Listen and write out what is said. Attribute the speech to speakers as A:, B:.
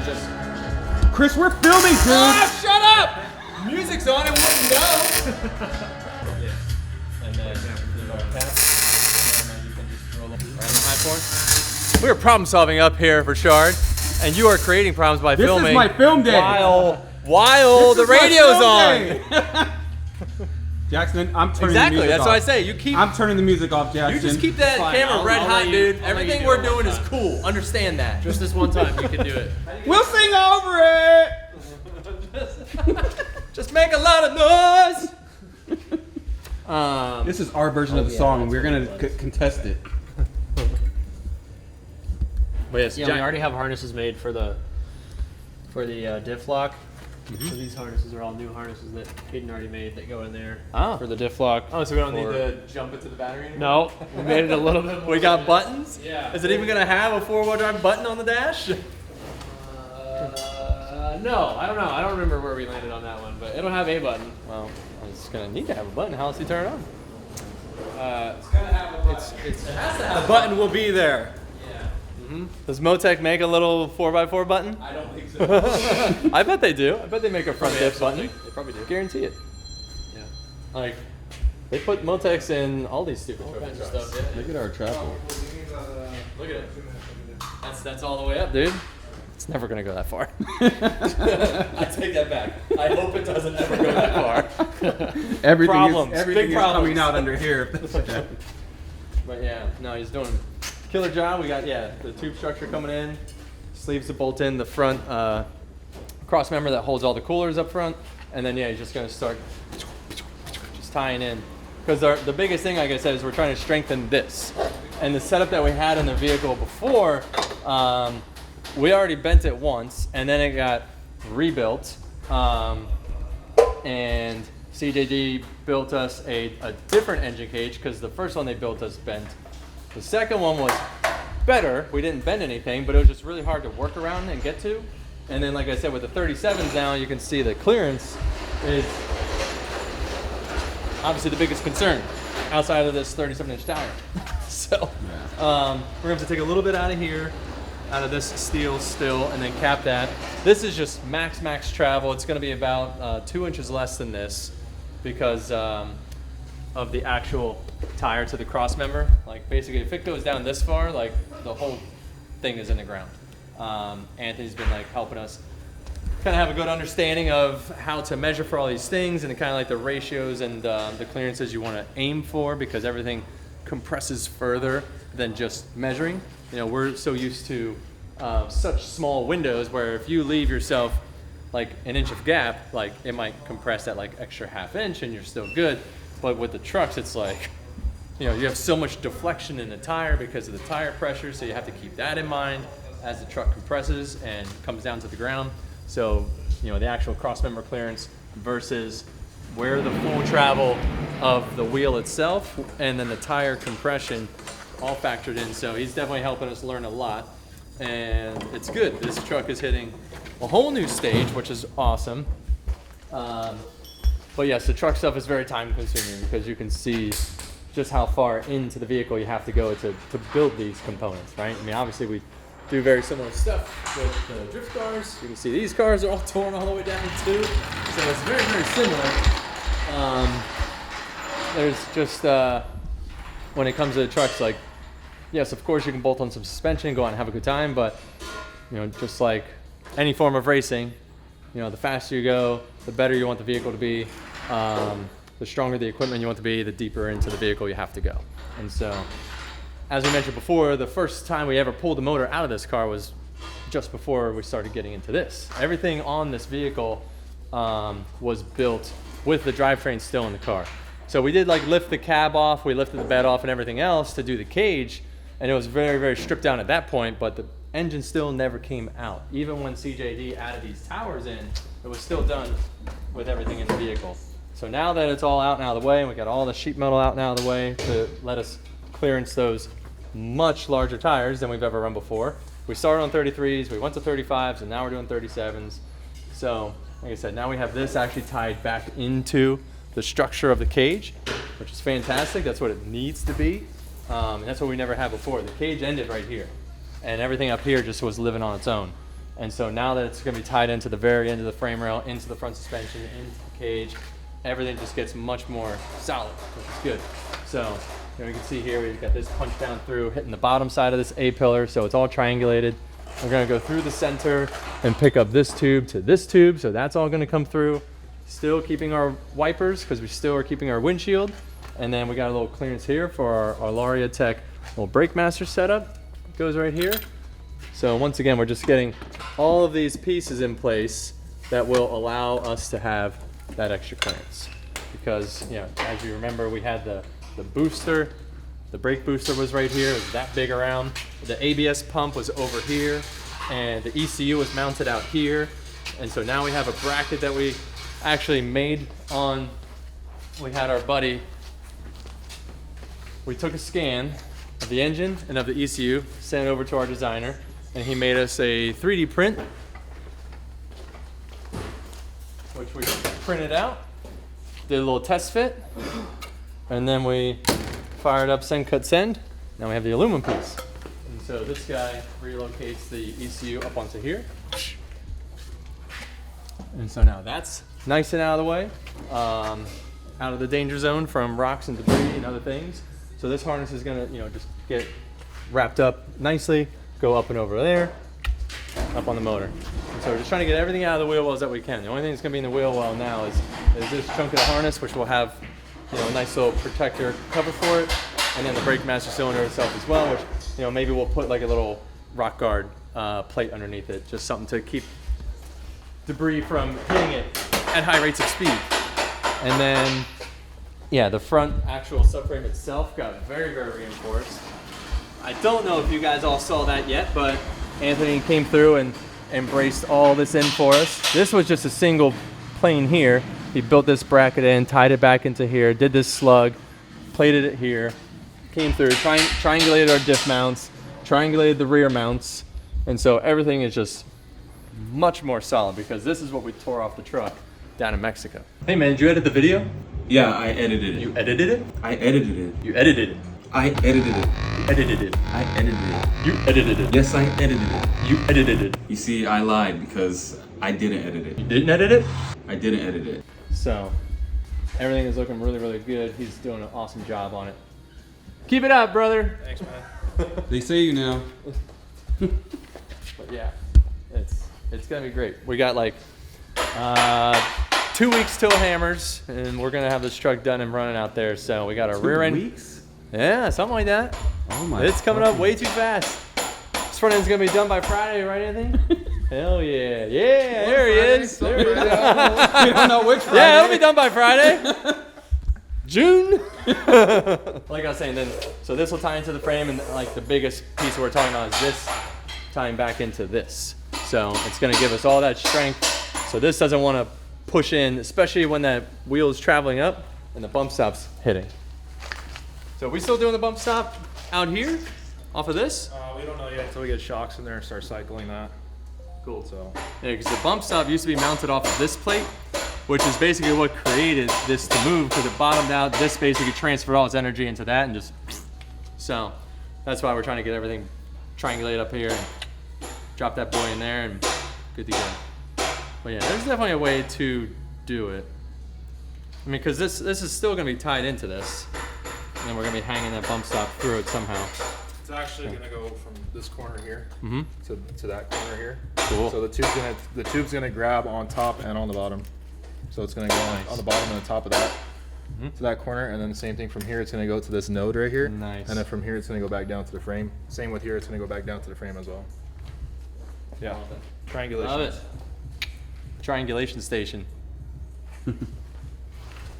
A: just...
B: Chris, we're filming, dude!
A: Oh, shut up! Music's on, it wouldn't go! Yeah. And then you can just roll up right on the high point. We're problem solving up here for Shard, and you are creating problems by filming.
B: This is my film day!
A: While the radio's on!
B: Jackson, I'm turning
A: Exactly,
B: the music
A: that's
B: off.
A: what I say. You keep.
B: I'm turning the music off, Jackson.
A: You just keep that camera red hot, dude. Everything we're doing is cool. Understand that.
C: Just this one time, you can do it.
B: We'll sing over it!
A: Just make a lot of noise!
B: This is our version of the song, and we're gonna contest it.
A: But yes,
C: Yeah, we already have harnesses made for the diff lock. So these harnesses are all new harnesses that Hayden already made that go in there for the diff lock.
A: Oh, so we don't need to jump into the battery anymore?
C: No, we made it a little bit more.
A: We got buttons?
C: Yeah.
A: Is it even going to have a four-wheel drive button on the dash?
C: No, I don't know. I don't remember where we landed on that one, but it'll have a button.
A: Well, it's going to need to have a button. How else do you turn it on?
C: It's going to have a button. It has to have
A: The button will be there.
C: Yeah.
A: Does Motec make a little 4x4 button?
C: I don't think so.
A: I bet they do. I bet they make a front diff button.
C: They probably do.
A: Guarantee it.
C: Yeah.
A: Like, they put Motecs in all these stupid
C: Kinds of
A: trucks.
C: stuff. Yeah.
B: Look at our travel.
A: Look at it. That's all the way up, dude. It's never gonna go that far. I take that back. I hope it doesn't ever go that far.
B: Everything
A: Problems.
B: is, everything
A: Big
B: is
A: problems.
B: coming out under here.
A: But yeah, no, he's doing a killer job. We got the tube structure coming in, sleeves to bolt in, the front cross member that holds all the coolers up front, and then he's just gonna start just tying in. Because the biggest thing, like I said, is we're trying to strengthen this. And the setup that we had in the vehicle before, we already bent it once, and then it got rebuilt. And CJD built us a different engine cage because the first one they built us bent. The second one was better. We didn't bend anything, but it was just really hard to work around and get to. And then, like I said, with the 37s now, you can see the clearance is obviously the biggest concern outside of this 37-inch tire. So we're going to have to take a little bit out of here, out of this steel still, and then cap that. This is just max travel. It's going to be about 2 inches less than this because of the actual tire to the cross member. Like basically, if it goes down this far, like the whole thing is in the ground. Anthony's been like helping us kind of have a good understanding of how to measure for all these things and kind of like the ratios and the clearances you want to aim for because everything compresses further than just measuring. You know, we're so used to such small windows where if you leave yourself like an inch of gap, like it might compress that like extra half inch and you're still good. But with the trucks, it's like, you know, you have so much deflection in the tire because of the tire pressure, so you have to keep that in mind as the truck compresses and comes down to the ground. So, you know, the actual cross member clearance versus where the full travel of the wheel itself and then the tire compression all factored in. So he's definitely helping us learn a lot, and it's good. This truck is hitting a whole new stage, which is awesome. But yes, the truck stuff is very time consuming because you can see just how far into the vehicle you have to go to build these components, right? I mean, obviously we do very similar stuff with the drift cars. You can see these cars are all torn all the way down too. So it's very, very similar. There's just, when it comes to the trucks, like, yes, of course you can bolt on some suspension, go out and have a good time, but, you know, just like any form of racing, you know, the faster you go, the better you want the vehicle to be. The stronger the equipment you want to be, the deeper into the vehicle you have to go. And so, as we mentioned before, the first time we ever pulled the motor out of this car was just before we started getting into this. Everything on this vehicle was built with the drivetrain still in the car. So we did like lift the cab off, we lifted the bed off and everything else to do the cage, and it was very, very stripped down at that point, but the engine still never came out. Even when CJD added these towers in, it was still done with everything in the vehicle. So now that it's all out and out of the way, and we got all the sheet metal out and out of the way to let us clearance those much larger tires than we've ever run before. We started on 33s, we went to 35s, and now we're doing 37s. So, like I said, now we have this actually tied back into the structure of the cage, which is fantastic. That's what it needs to be. And that's what we never had before. The cage ended right here, and everything up here just was living on its own. And so now that it's going to be tied into the very end of the frame rail, into the front suspension, into the cage, everything just gets much more solid, which is good. So you can see here we've got this punch down through, hitting the bottom side of this A-pillar, so it's all triangulated. We're going to go through the center and pick up this tube to this tube, so that's all going to come through. Still keeping our wipers, because we still are keeping our windshield. And then we got a little clearance here for our Laria Tech little brake master setup. It goes right here. So once again, we're just getting all of these pieces in place that will allow us to have that extra clearance. Because, you know, as you remember, we had the booster, the brake booster was right here, it was that big around. The ABS pump was over here, and the ECU was mounted out here. And so now we have a bracket that we actually made on, we had our buddy, we took a scan of the engine and of the ECU, sent it over to our designer, and he made us a 3D print, which we printed out, did a little test fit, and then we fired up send, cut, send. Now we have the aluminum piece. And so this guy relocates the ECU up onto here. And so now that's nice and out of the way, out of the danger zone from rocks and debris and other things. So this harness is gonna, you know, just get wrapped up nicely, go up and over there, up on the motor. And so we're just trying to get everything out of the wheel wells that we can. The only thing that's gonna be in the wheel well now is this chunk of the harness, which will have, you know, a nice little protector cover for it, and then the brake master cylinder itself as well, which, you know, maybe we'll put like a little rock guard plate underneath it, just something to keep debris from hitting it at high rates of speed. And then, yeah, the front actual subframe itself got very, very reinforced. I don't know if you guys all saw that yet, but Anthony came through and braced all this in for us. This was just a single plane here. He built this bracket in, tied it back into here, did this slug, plated it here, came through, triangulated our diff mounts, triangulated the rear mounts, and so everything is just much more solid because this is what we tore off the truck down in Mexico. Hey man, did you edit the video?
B: Yeah, I edited it.
A: You edited it?
B: I edited it.
A: You edited it.
B: I edited it.
A: You edited it.
B: I edited it.
A: You edited it.
B: Yes, I edited it.
A: You edited it.
B: You see, I lied because I didn't edit it.
A: You didn't edit it?
B: I didn't edit it.
A: So, everything is looking really, really good. He's doing an awesome job on it. Keep it up, brother.
C: Thanks, man.
B: They say you now.
A: But yeah, it's gonna be great. We got like 2 weeks till hammers, and we're gonna have this truck done and running out there. So we got our rear end.
B: 2 weeks?
A: Yeah, something like that.
B: Oh my!
A: It's coming up way too fast. This front end's gonna be done by Friday, right, Anthony? Hell yeah! Yeah, there he is. There he is.
B: We don't know which Friday.
A: Yeah, it'll be done by Friday. June. Like I was saying, then so this will tie into the frame, and like the biggest piece we're talking about is this tying back into this. So it's gonna give us all that strength. So this doesn't want to push in, especially when that wheel is traveling up and the bump stop's hitting. So we still doing the bump stop out here, off of this?
D: We don't know yet until we get shocks in there and start cycling that.
A: Cool.
D: So
A: Yeah, because the bump stop used to be mounted off of this plate, which is basically what created this to move, because it bottomed out. This basically transferred all its energy into that and just, so that's why we're trying to get everything triangulated up here and drop that boy in there and good to go. But yeah, there's definitely a way to do it. I mean, because this is still going to be tied into this, and then we're going to be hanging that bump stop through it somehow.
D: it's actually gonna go from this corner here
A: Mm-hmm.
D: to that corner here.
A: Cool.
D: So the tube's gonna grab on top and on the bottom. So it's gonna go on the bottom and the top of that to that corner, and then the same thing from here. It's gonna go to this node right here.
A: Nice.
D: And then from here it's gonna go back down to the frame. Same with here. It's gonna go back down to the frame as well. Yeah.
A: Love it.
D: Triangulation.
A: Love it. Triangulation station.